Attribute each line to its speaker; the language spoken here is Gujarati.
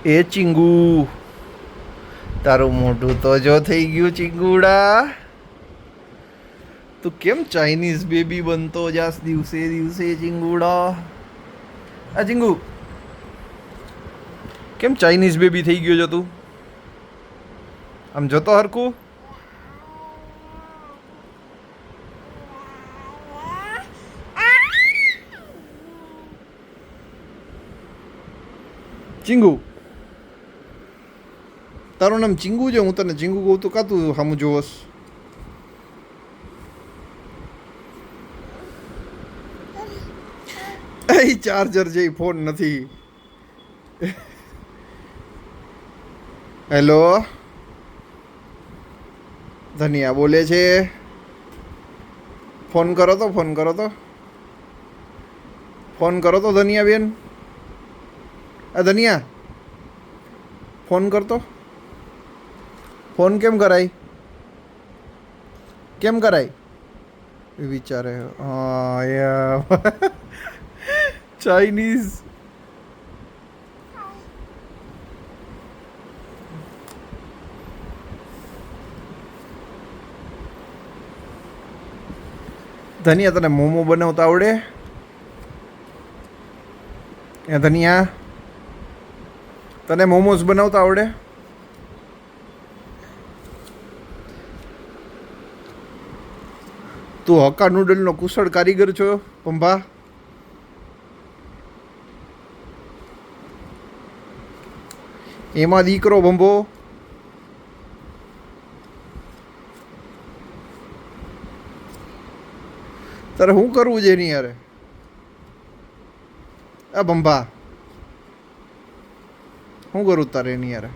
Speaker 1: એ ચીંગુ, તારું મોઢું તો જો થઈ ગયું ચીંગુડા. તું કેમ ચાઇનીઝ બેબી બનતો જાસ દિવસે દિવસે ચીંગુડા? આ ચીંગુ કેમ ચાઇનીઝ બેબી થઈ ગયો છો તું? આમ જોતો હરખું. ચીંગુ, તારું નામ ચીંગુ છે? હું તને ચીંગુ કહું તો કાતું સામું જોવસ? એ ચાર્જર છે, ફોન નથી. હેલો, ધનિયા બોલે છે. ફોન કરો તો, ફોન કરો તો, ફોન કરો તો ધનિયા બેન. આ ધનિયા ફોન કરતો. ફોન કેમ કરાય? કેમ કરાય એ વિચારે. હા યાર, ચાઇનીઝ. ધનિયા તને મોમો બનાવતા આવડે? એ ધનિયા, તને મોમોસ બનાવતા આવડે? તું હક્કા નૂડલનો કુશળ કારીગર છો પંભા? એમાં દીકરો ભંભો. તારે શું કરવું છે એની યારે? આ ભંભા શું કરું તારે એની યારે?